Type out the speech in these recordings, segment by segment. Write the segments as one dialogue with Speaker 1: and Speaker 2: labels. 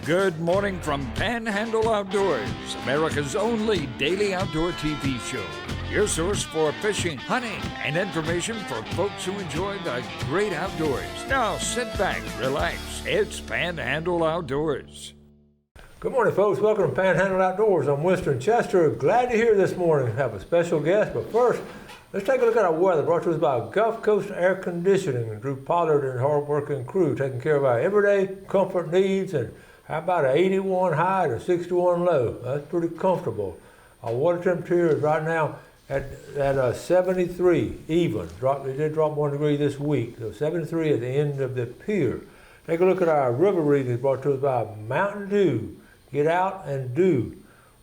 Speaker 1: Good morning from Panhandle Outdoors, America's only daily outdoor TV show. Your source for fishing, hunting, and information for folks who enjoy the great outdoors. Now sit back, relax. It's Panhandle Outdoors.
Speaker 2: Good morning, folks. Welcome to Panhandle Outdoors. I'm Winston Chester. Glad to hear this morning. We have a special guest, but first, let's take a look at our weather. Brought to us by Gulf Coast Air Conditioning and Drew Pollard and hard-working crew, taking care of our everyday comfort needs. And how about an 81 high and a 61 low? That's pretty comfortable. Our water temperature is right now at 73 even. It did drop 1 degree this week, so 73 at the end of the pier. Take a look at our river readings brought to us by Mountain Dew. Get out and do.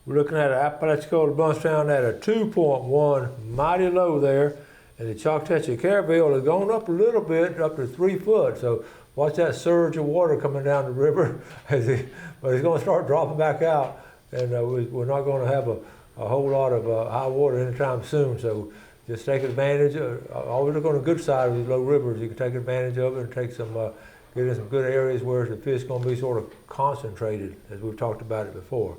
Speaker 2: We're looking at Apalachicola Bunchtown at a 2.1, mighty low there. And the Choctaw Caravelle has gone up a little bit, up to 3 foot. So watch that surge of water coming down the river. But it's going to start dropping back out. And we're not going to have a whole lot of high water anytime soon. So just take advantage of, always look on the good side of these low rivers. You can take advantage of it and take some, get in some good areas where the fish is going to be sort of concentrated, as we've talked about it before.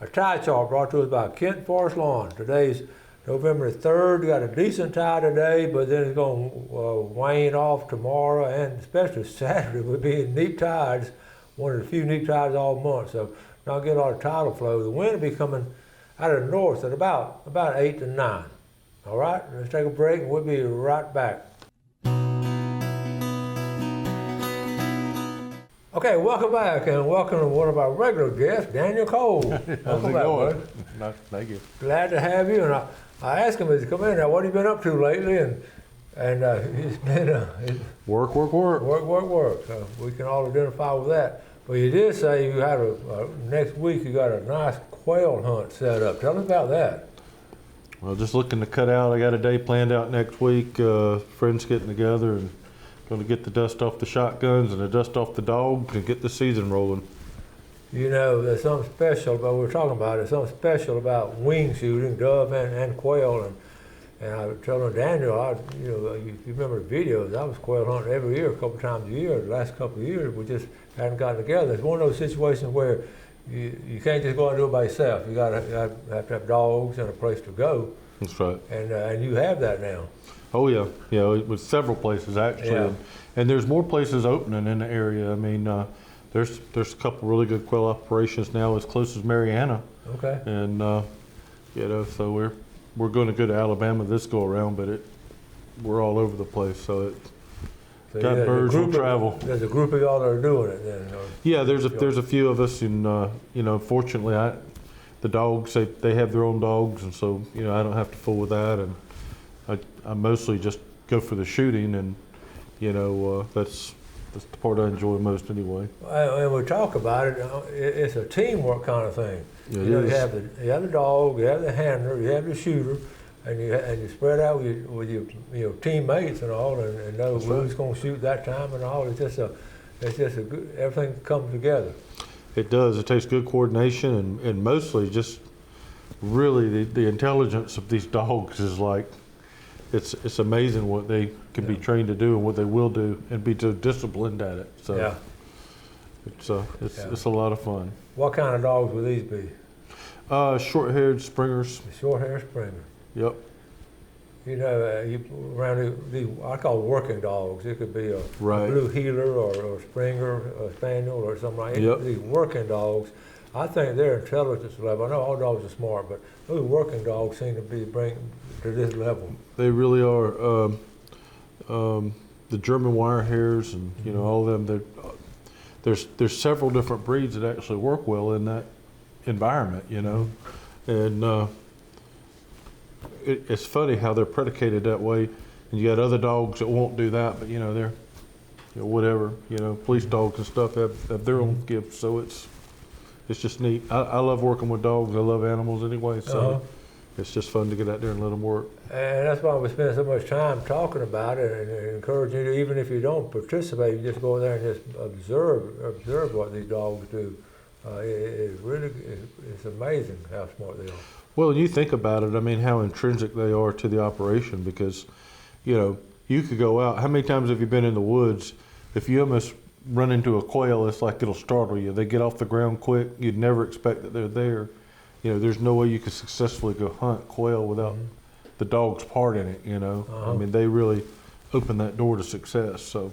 Speaker 2: Our tide chart brought to us by Kent Forest Lawn. Today's November 3rd. We got a decent tide today, but then it's going to wane off tomorrow, and especially Saturday will be in neap tides, one of the few neap tides all month. So not getting a lot of tidal flow. The wind will be coming out of the north at about 8 to 9. All right, let's take a break and we'll be right back. Okay, welcome back, and welcome to one of our regular guests, Daniel Cole.
Speaker 3: How's it
Speaker 2: Welcome
Speaker 3: going?
Speaker 2: back,
Speaker 3: Thank you.
Speaker 2: glad to have you. And I asked him as he come in now, what have you been up to lately? And he's been
Speaker 3: Work.
Speaker 2: work. So we can all identify with that. But you did say you had next week you got a nice quail hunt set up. Tell us about that.
Speaker 3: Well, just looking to cut out. I got a day planned out next week. Friends getting together and going to get the dust off the shotguns and the dust off the dogs and get the season rolling.
Speaker 2: You know, there's something special about what we're talking about. There's something special about wing shooting, dove and quail. And I was telling Daniel, if you remember the videos, I was quail hunting every year, a couple times a year. The last couple of years, we just hadn't gotten together. It's one of those situations where you can't just go and do it by yourself. You have to have dogs and a place to go.
Speaker 3: That's right.
Speaker 2: And you have that now.
Speaker 3: Oh yeah, with several places actually,
Speaker 2: Yeah.
Speaker 3: and there's more places opening in the area. I mean, there's a couple really good quail operations now as close as Mariana.
Speaker 2: Okay.
Speaker 3: And so we're going to go to Alabama this go around, but we're all over the place. So got birds will travel.
Speaker 2: There's a group of y'all that are doing it then.
Speaker 3: Yeah, there's a few of us, and fortunately, the dogs they have their own dogs, and so I don't have to fool with that, and I mostly just go for the shooting, and that's the part I enjoy most anyway.
Speaker 2: And we talk about it. It's a teamwork kind of thing.
Speaker 3: Yeah,
Speaker 2: You have the dog, you have the handler, you have the shooter, and you spread out with your teammates and all, and know who's going to shoot that time and all. It's just a good, everything comes together.
Speaker 3: It does. It takes good coordination, and mostly just really the intelligence of these dogs is like. It's amazing what they can be trained to do and what they will do, and be so disciplined at it. So
Speaker 2: yeah.
Speaker 3: It's a lot of fun.
Speaker 2: What kind of dogs would these be?
Speaker 3: Short-haired springers.
Speaker 2: The short-haired springer.
Speaker 3: Yep.
Speaker 2: Around these, I call working dogs. It could be a blue heeler or a springer, a spaniel, or something like that.
Speaker 3: Yep.
Speaker 2: These working dogs, I think their intelligence level. I know all dogs are smart, but those working dogs seem to be bringing to this level.
Speaker 3: They really are. The German wire hairs and all of them. There's several different breeds that actually work well in that environment. And it's funny how they're predicated that way. And you got other dogs that won't do that, but they're whatever. Police dogs and stuff have their own gifts. So it's just neat. I love working with dogs. I love animals anyway. So. It's just fun to get out there and let them work. And
Speaker 2: that's why we spend so much time talking about it and encouraging you, even if you don't participate, you just go there and just observe what these dogs do. It's amazing how smart they are.
Speaker 3: Well, you think about it, I mean, how intrinsic they are to the operation, because, you could go out. How many times have you been in the woods? If you almost run into a quail, it's like it'll startle you. They get off the ground quick. You'd never expect that they're there. You know, there's no way you could successfully go hunt quail without the dog's part in it, you know. I mean, they really open that door to success, so.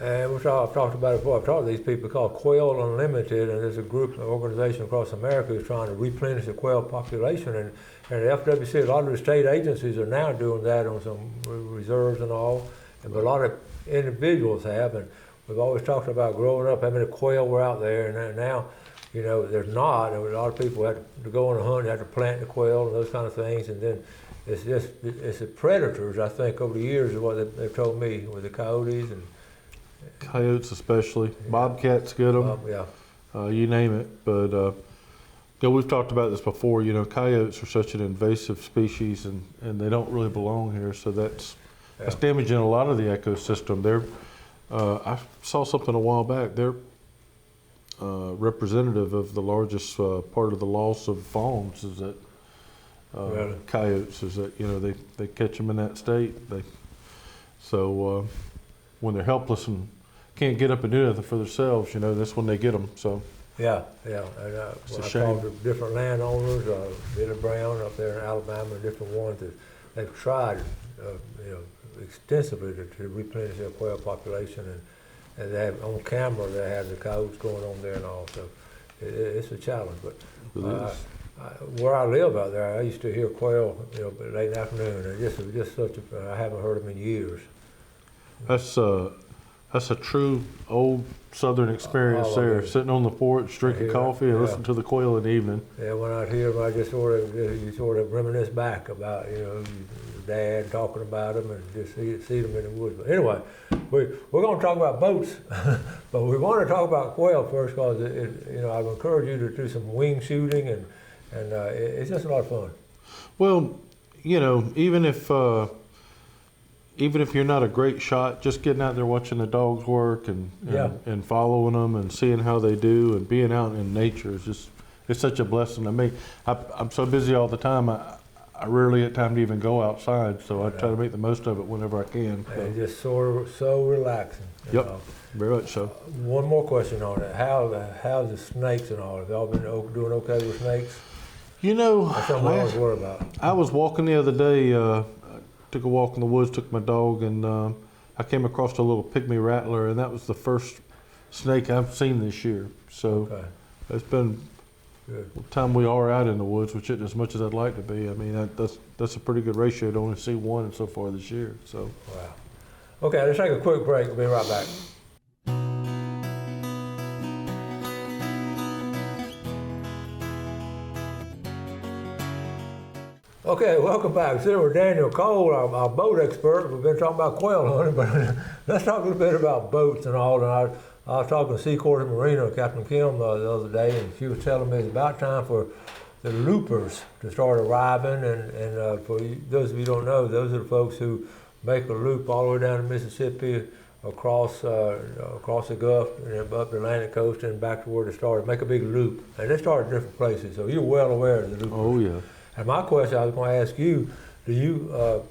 Speaker 2: And I've talked about it before. I've talked to these people called Quail Unlimited, and there's a group, an organization across America who's trying to replenish the quail population. And the FWC, a lot of the state agencies are now doing that on some reserves and all, but a lot of individuals have. And we've always talked about growing up, how many quail were out there, and now, you know, there's not. And a lot of people had to go on a hunt, had to plant the quail and those kind of things, and then it's the predators, I think, over the years is what they've told me, with the coyotes and
Speaker 3: coyotes especially. Bobcats get them. You name it. But you know, we've talked about this before. You know, coyotes are such an invasive species, and they don't really belong here. So that's damaging a lot of the ecosystem. I saw something a while back. They're representative of the largest part of the loss of fawns is that coyotes. Is that, you know, they catch them in that state. So when they're helpless and can't get up and do nothing for themselves, you know, that's when they get them. So
Speaker 2: And when I talked to different landowners, Billy Brown up there in Alabama, and different ones that they've tried, you know, extensively to replenish their quail population, and they have on camera they have the coyotes going on there and all. So it's a challenge. But where I live out there, I used to hear quail, you know, late in the afternoon. And it was just such a, I haven't heard them in years.
Speaker 3: That's a true old Southern experience there, sitting on the porch, drinking coffee, and listening to the quail in the evening.
Speaker 2: Yeah, when I'd hear them, I just sort of reminisce back about, you know, your dad talking about them and just see them in the woods. But anyway, we're going to talk about boats, but we want to talk about quail first because, you know, I would encourage you to do some wing shooting, and it's just a lot of fun.
Speaker 3: Well, you know, even if you're not a great shot, just getting out there watching the dogs work and following them and seeing how they do and being out in nature is it's such a blessing to me. I'm so busy all the time. I rarely get time to even go outside, so I try to make the most of it whenever I can. So.
Speaker 2: It's just so relaxing.
Speaker 3: Yep, very much so.
Speaker 2: One more question on it. How's the snakes and all? Have y'all been doing okay with snakes?
Speaker 3: You know,
Speaker 2: that's something I always worry about.
Speaker 3: I was walking the other day. Took a walk in the woods, took my dog, and I came across a little pygmy rattler, and that was the first snake I've seen this year. So it's been time we are out in the woods, which isn't as much as I'd like to be. I mean, that's a pretty good ratio to only see one so far this year. So
Speaker 2: wow. Okay, let's take a quick break. We'll be right back. Okay, welcome back. Sitting with Daniel Cole, our boat expert. We've been talking about quail hunting, but let's talk a little bit about boats and all. And I was talking to Seacoast Marina, Captain Kim, the other day, and she was telling me it's about time for the loopers to start arriving. And for those of you who don't know, those are the folks who make a loop all the way down to Mississippi, across the Gulf, and up the Atlantic coast, and back to where they started. Make a big loop, and they start at different places. So you're well aware of the loopers.
Speaker 3: Oh yeah.
Speaker 2: And my question I was going to ask you, do you not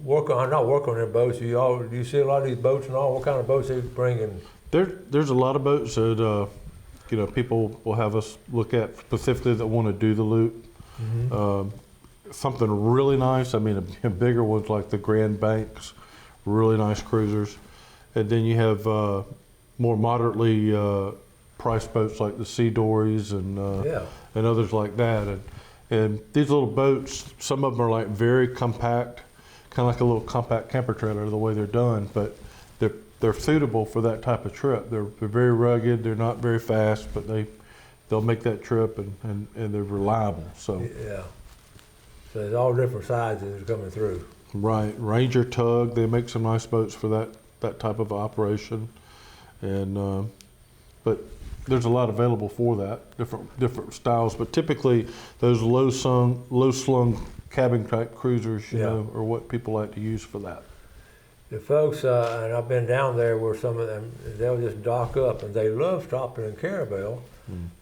Speaker 2: work on them boats? Do you see a lot of these boats and all? What kind of boats are you bringing?
Speaker 3: There's a lot of boats that you know, people will have us look at specifically that want to do the loop. Mm-hmm. Something really nice. I mean, a bigger ones like the Grand Banks, really nice cruisers, and then you have more moderately priced boats like the Sea Dories and others like that. And these little boats, some of them are like very compact, kind of like a little compact camper trailer the way they're done, but they're suitable for that type of trip. They're very rugged, they're not very fast, but they'll make that trip and they're reliable. So
Speaker 2: yeah. So there's all different sizes coming through.
Speaker 3: Right, Ranger Tug, they make some nice boats for that type of operation, and but there's a lot available for that, different styles, but typically those low slung cabin type cruisers, you know, are what people like to use for that.
Speaker 2: The folks, and I've been down there where some of them, they'll just dock up, and they love stopping in Carabel.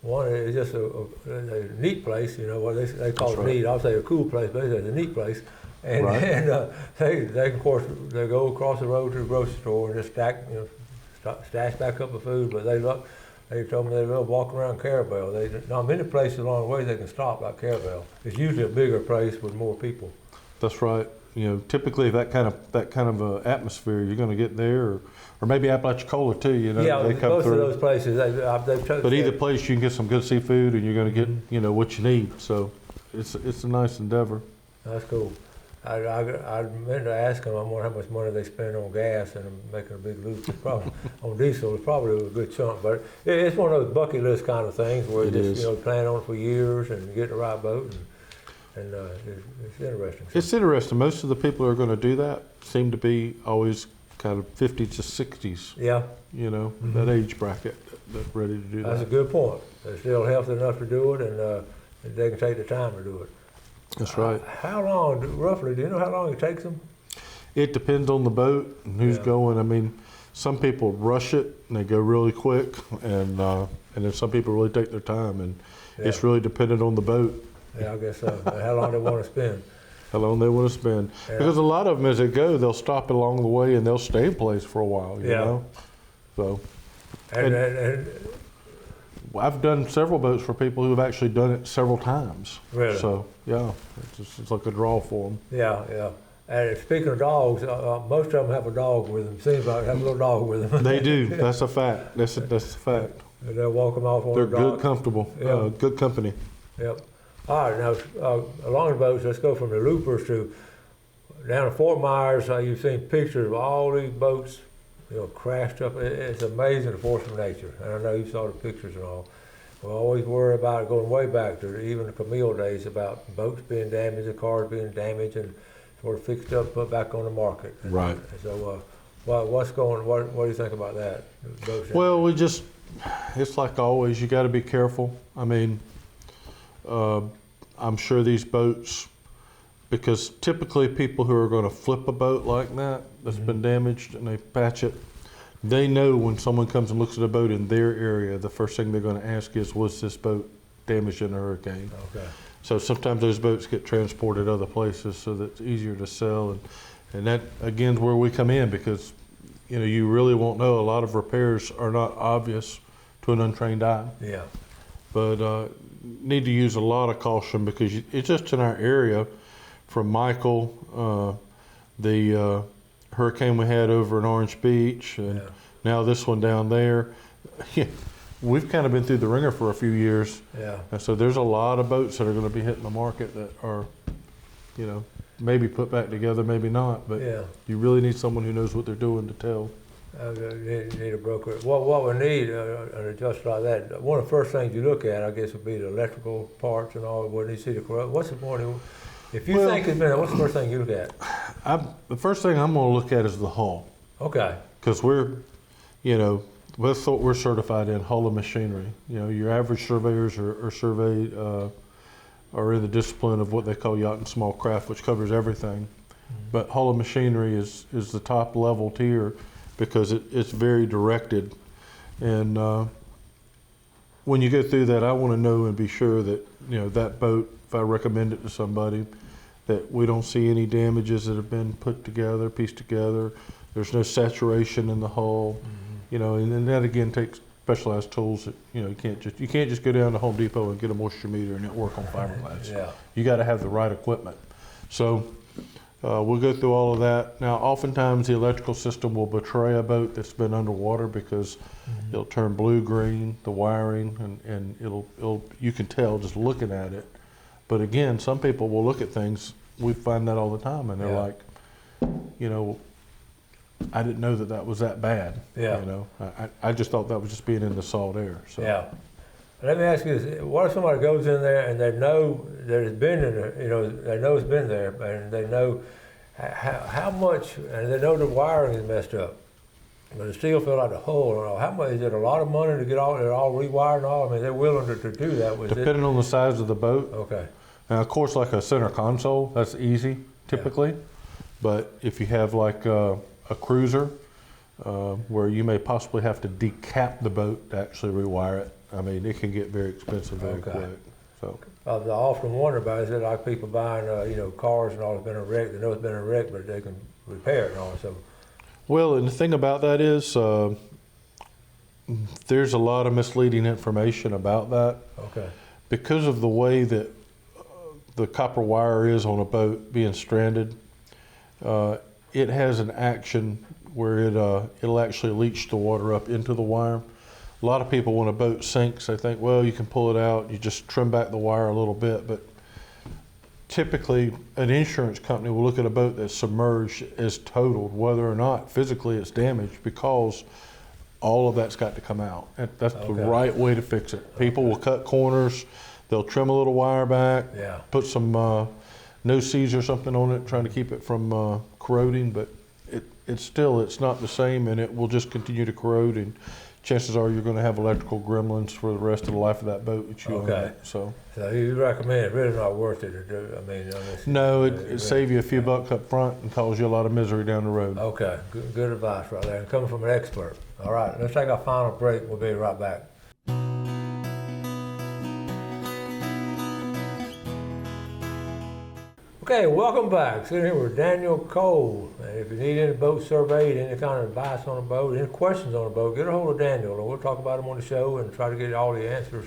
Speaker 2: One is just a neat place, you know, what they call it neat. I'll say a cool place, but it's a neat place. And, they of course, they go across the road to the grocery store and just stack stash back up the food, but they told me they love walking around Caravel. Now many places along the way they can stop like Caravel. It's usually a bigger place with more people.
Speaker 3: That's right. You know, typically that kind of atmosphere you're going to get there, or maybe Apalachicola too. You know,
Speaker 2: Yeah,
Speaker 3: they come
Speaker 2: both
Speaker 3: through.
Speaker 2: of those places.
Speaker 3: But either place you can get some good seafood, and you're going to get you know what you need. So it's a nice endeavor.
Speaker 2: That's cool. I meant to ask them. I wonder how much money they spend on gas and making a big loop. Probably on diesel, it's probably a good chunk. But it's one of those bucket list kind of things where you just plan on it for years and get the right boat, and it's interesting.
Speaker 3: It's interesting. Most of the people who are going to do that seem to be always kind of 50s to 60s.
Speaker 2: Yeah.
Speaker 3: You know, that age bracket that's ready to do that.
Speaker 2: That's a good point. They're still healthy enough to do it, and they can take the time to do it.
Speaker 3: That's right.
Speaker 2: How long, roughly, do you know how long it takes them?
Speaker 3: It depends on the boat and who's going. I mean, some people rush it and they go really quick, and then some people really take their time, and it's really dependent on the boat.
Speaker 2: Yeah, I guess so. How long they want to spend.
Speaker 3: How long they want to spend. Yeah. Because a lot of them, as they go, they'll stop along the way and they'll stay in place for a while, you know? So. And I've done several boats for people who have actually done it several times.
Speaker 2: Really?
Speaker 3: So, yeah, it's like a draw for them.
Speaker 2: Yeah. And speaking of dogs, most of them have a dog with them. Seems like they have a little dog with them.
Speaker 3: They do. That's a fact. That's a fact.
Speaker 2: And they'll walk them off on
Speaker 3: They're
Speaker 2: the dock.
Speaker 3: good, comfortable, good company.
Speaker 2: Yep. All right, now along the boats, let's go from the loopers to down to Fort Myers. You've seen pictures of all these boats, crashed up. It's amazing the force of nature. And I know you saw the pictures and all. We always worry about it going way back to even the Camille days about boats being damaged, the cars being damaged, and sort of fixed up, put back on the market.
Speaker 3: Right.
Speaker 2: So, what do you think about that?
Speaker 3: Well, it's like always. You got to be careful. I mean. I'm sure these boats, because typically people who are going to flip a boat like that's been damaged and they patch it, they know when someone comes and looks at a boat in their area, the first thing they're going to ask is, was this boat damaged in a hurricane?
Speaker 2: Okay.
Speaker 3: So sometimes those boats get transported other places so that it's easier to sell. And that, again, is where we come in, because you really won't know. A lot of repairs are not obvious to an untrained eye.
Speaker 2: Yeah.
Speaker 3: But need to use a lot of caution, because it's just in our area from Michael, the hurricane we had over in Orange Beach, and now this one down there. We've kind of been through the ringer for a few years.
Speaker 2: Yeah.
Speaker 3: And so there's a lot of boats that are going to be hitting the market that are, maybe put back together, maybe not. But you really need someone who knows what they're doing to tell.
Speaker 2: You need a broker. What we need, an adjuster like that, one of the first things you look at, I guess, would be the electrical parts and all. When you see the corrosion, what's the point? If you think it's been, what's the first thing you look at?
Speaker 3: The first thing I'm going to look at is the hull.
Speaker 2: Okay.
Speaker 3: Because we're certified in hull and machinery. Your average surveyors are surveyed, are in the discipline of what they call yacht and small craft, which covers everything. Mm-hmm. But hull and machinery is the top level tier, because it's very directed. And when you go through that, I want to know and be sure that, that boat, if I recommend it to somebody, that we don't see any damages that have been pieced together. There's no saturation in the hull, and then that again takes specialized tools that, you can't just go down to Home Depot and get a moisture meter and work on fiberglass.
Speaker 2: Yeah.
Speaker 3: You got to have the right equipment. So we'll go through all of that. Now, oftentimes the electrical system will betray a boat that's been underwater, because it'll turn blue-green, the wiring, and you can tell just looking at it. But again, some people will look at things, we find that all the time, and they're like, I didn't know that was that bad. Yeah. I just thought that was just being in the salt air. So.
Speaker 2: Yeah. Let me ask you this: what if somebody goes in there and they know that it's been in there? They know it's been there, and they know how much, and they know the wiring is messed up, but it still feel like a hole and all. How much is it? A lot of money to get all rewired and all? I mean, they're willing to do that.
Speaker 3: Depending on the size of the boat.
Speaker 2: Okay.
Speaker 3: Now, of course, like a center console, that's easy typically. Yeah. But if you have like a cruiser, where you may possibly have to decap the boat to actually rewire it, I mean, it can get very expensive very quick. So
Speaker 2: I often wonder about it. Is it like people buying, cars and all that's been a wreck? They know it's been a wreck, but they can repair it and all. So.
Speaker 3: Well, and the thing about that is, There's a lot of misleading information about that.
Speaker 2: Okay.
Speaker 3: Because of the way that the copper wire is on a boat being stranded, it has an action where it'll actually leach the water up into the wire. A lot of people, when a boat sinks, they think, well, you can pull it out, you just trim back the wire a little bit, but typically an insurance company will look at a boat that's submerged as totaled, whether or not physically it's damaged, because all of that's got to come out. And that's the right way to fix it. People will cut corners, they'll trim a little wire back, put some no-seas or something on it, trying to keep it from corroding, but it's not the same, and it will just continue to corrode, and chances are you're going to have electrical gremlins for the rest of the life of that boat that you own. So
Speaker 2: you recommend it's really not worth it to do? I mean,
Speaker 3: no, it save you a few bucks up front and cause you a lot of misery down the road.
Speaker 2: Okay, good advice right there, and coming from an expert. All right, let's take our final break. We'll be right back. Okay, welcome back. Sitting here with Daniel Cole. And if you need any boat surveyed, any kind of advice on a boat, any questions on a boat, get a hold of Daniel, and we'll talk about them on the show and try to get all the answers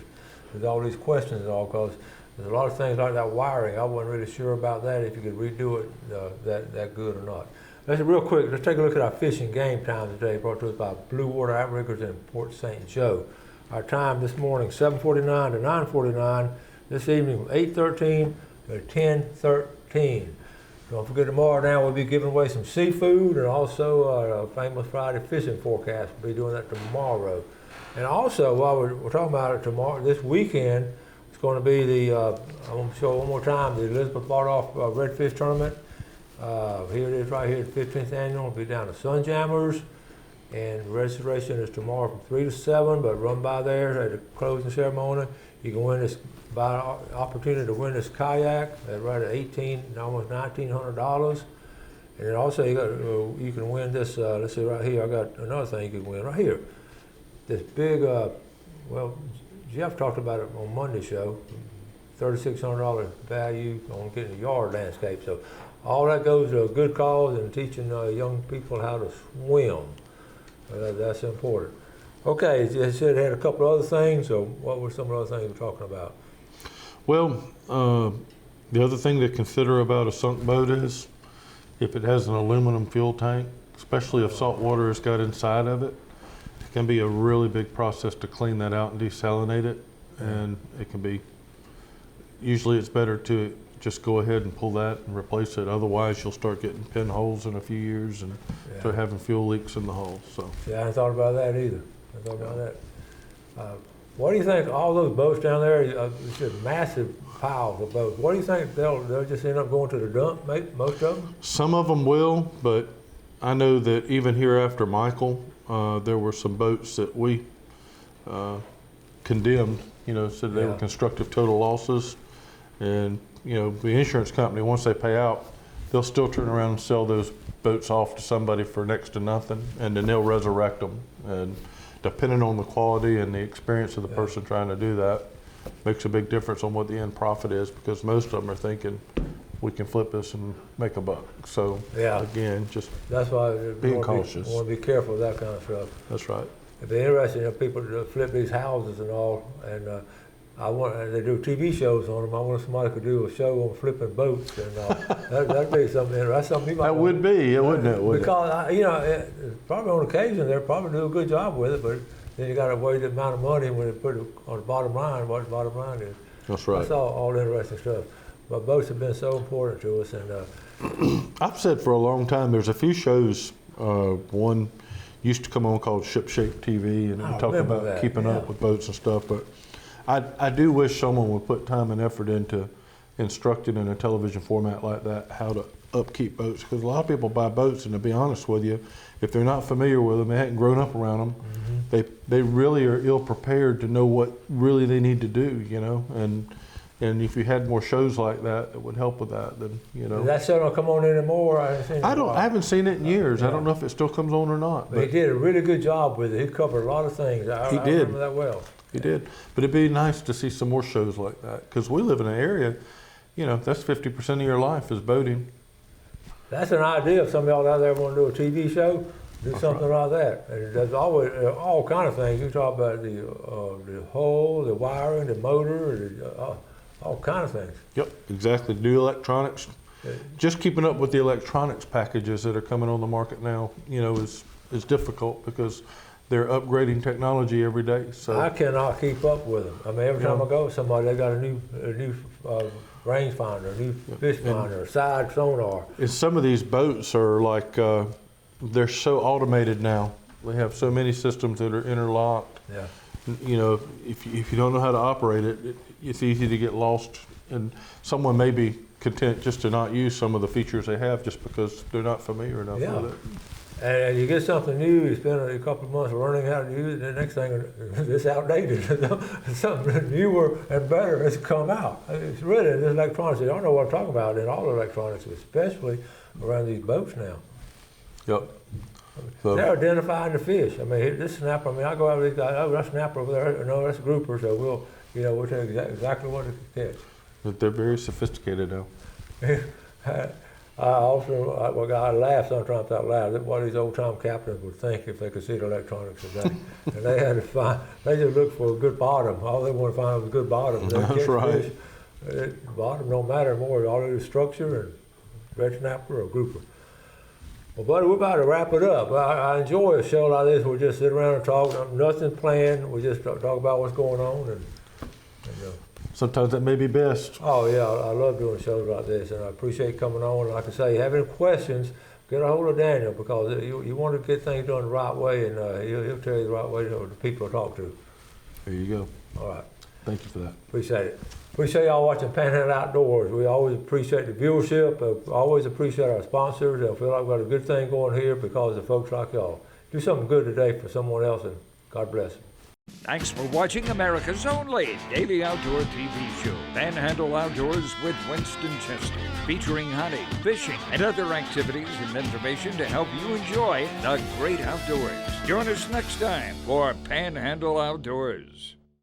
Speaker 2: to all these questions and all, because there's a lot of things like that wiring. I wasn't really sure about that, if you could redo it that good or not. Real quick, let's take a look at our fishing game time today, brought to us by Blue Water Outriggers in Port St. Joe. Our time this morning, 7:49 to 9:49. This evening, 8:13 to 10:13. Don't forget, tomorrow now we'll be giving away some seafood and also a famous Friday fishing forecast. We'll be doing that tomorrow. And also, while we're talking about it tomorrow, this weekend, it's going to be the, I'm going to show one more time, the Elizabeth Bardoff Redfish Tournament. Here it is right here, the 15th annual. It'll be down at Sunjammers. And registration is tomorrow from 3 to 7, but run by there at the closing ceremony. You can win this, buy an opportunity to win this kayak at right at almost $1,900. And then also you can win this, let's see right here, I got another thing you can win right here. This big, well, Jeff talked about it on Monday's show, $3,600 value on getting a yard landscape. So all that goes to a good cause and teaching young people how to swim. That's important. Okay, you said it had a couple of other things, so what were some of the other things we're talking about?
Speaker 3: Well, the other thing to consider about a sunk boat is if it has an aluminum fuel tank, especially if salt water has got inside of it, it can be a really big process to clean that out and desalinate it, and it can be, usually it's better to just go ahead and pull that and replace it. Otherwise, you'll start getting pinholes in a few years and start having fuel leaks in the hull. So
Speaker 2: yeah, I hadn't thought about that either. I thought about that. What do you think? All those boats down there, it's just massive piles of boats. What do you think they'll just end up going to the dump? Most of them.
Speaker 3: Some of them will, but I know that even here after Michael, there were some boats that we condemned. You know, said they were constructive total losses, and you know, the insurance company, once they pay out, they'll still turn around and sell those boats off to somebody for next to nothing, and then they'll resurrect them. And depending on the quality and the experience of the person trying to do that, makes a big difference on what the end profit is, because most of them are thinking, we can flip this and make a buck. So again, just
Speaker 2: that's why
Speaker 3: being cautious.
Speaker 2: You want to be careful of that kind of stuff.
Speaker 3: That's right.
Speaker 2: It'd be interesting if people flip these houses and all, and they do TV shows on them. I wonder if somebody could do a show on flipping boats, and that'd be something interesting. That's something
Speaker 3: that would be, wouldn't it?
Speaker 2: Because you know, probably on occasion they'll probably do a good job with it, but then you got to weigh the amount of money when they put it on the bottom line. What the bottom line is.
Speaker 3: That's right.
Speaker 2: That's all interesting stuff. But boats have been so important to us, and
Speaker 3: I've said for a long time, there's a few shows. One used to come on called Ship Shape TV, and talk about keeping up with boats and stuff. But I do wish someone would put time and effort into instructing in a television format like that how to upkeep boats, because a lot of people buy boats, and to be honest with you, if they're not familiar with them, they hadn't grown up around them, they really are ill prepared to know what really they need to do, you know. And if you had more shows like that that would help with that, then you know.
Speaker 2: That show don't come on anymore. I
Speaker 3: haven't seen it in years. I don't know if it still comes on or not.
Speaker 2: But he did a really good job with it. He covered a lot of things. I remember that well.
Speaker 3: He did. But it'd be nice to see some more shows like that, because we live in an area, you know, that's 50% of your life is boating.
Speaker 2: That's an idea. If some of y'all out there want to do a TV show, do
Speaker 3: That's
Speaker 2: something
Speaker 3: right.
Speaker 2: like that. And there's always all kind of things. You talk about the hull, the wiring, the motor, all kind of things.
Speaker 3: Yep, exactly. New electronics. Just keeping up with the electronics packages that are coming on the market now, is difficult because they're upgrading technology every day. So
Speaker 2: I cannot keep up with them. I mean, every time I go, they got a new range finder, a new fish finder, a side sonar.
Speaker 3: and some of these boats are like, they're so automated now. They have so many systems that are interlocked.
Speaker 2: Yeah.
Speaker 3: If you don't know how to operate it, it's easy to get lost. And someone may be content just to not use some of the features they have just because they're not familiar enough with it.
Speaker 2: And you get something new, you spend a couple of months learning how to use it, and the next thing, it's outdated. Something newer and better has come out. It's really, this electronics, I don't know what I'm talking about in all electronics, especially around these boats now.
Speaker 3: Yep.
Speaker 2: They're identifying the fish. I mean, this snapper, I go out with these guys, oh, that's snapper over there, no, that's a grouper, so we'll tell you exactly what to catch.
Speaker 3: But they're very sophisticated now.
Speaker 2: I laugh sometimes out loud at what these old-time captains would think if they could see the electronics today. And they just look for a good bottom. All they want to find is a good bottom. They
Speaker 3: That's
Speaker 2: catch
Speaker 3: right.
Speaker 2: fish. Bottom don't matter more. All it is structure and red snapper or grouper. Well, buddy, we're about to wrap it up. I enjoy a show like this. We just sit around and talk. Nothing planned. We just talk about what's going on. And
Speaker 3: Sometimes that may be best.
Speaker 2: oh yeah, I love doing shows like this, and I appreciate coming on. Like I say, have any questions, get a hold of Daniel, because you want to get things done the right way, and he'll tell you the right way to the people to talk to.
Speaker 3: There you go.
Speaker 2: All right,
Speaker 3: Thank you for that.
Speaker 2: appreciate it. Appreciate y'all watching Panhandle Outdoors. We always appreciate the viewership. Always appreciate our sponsors. I feel like we've got a good thing going here because of folks like y'all. Do something good today for someone else, and God bless them.
Speaker 1: Thanks for watching America's only daily outdoor TV show, Panhandle Outdoors with Winston Chester, featuring hunting, fishing, and other activities and information to help you enjoy the great outdoors. Join us next time for Panhandle Outdoors.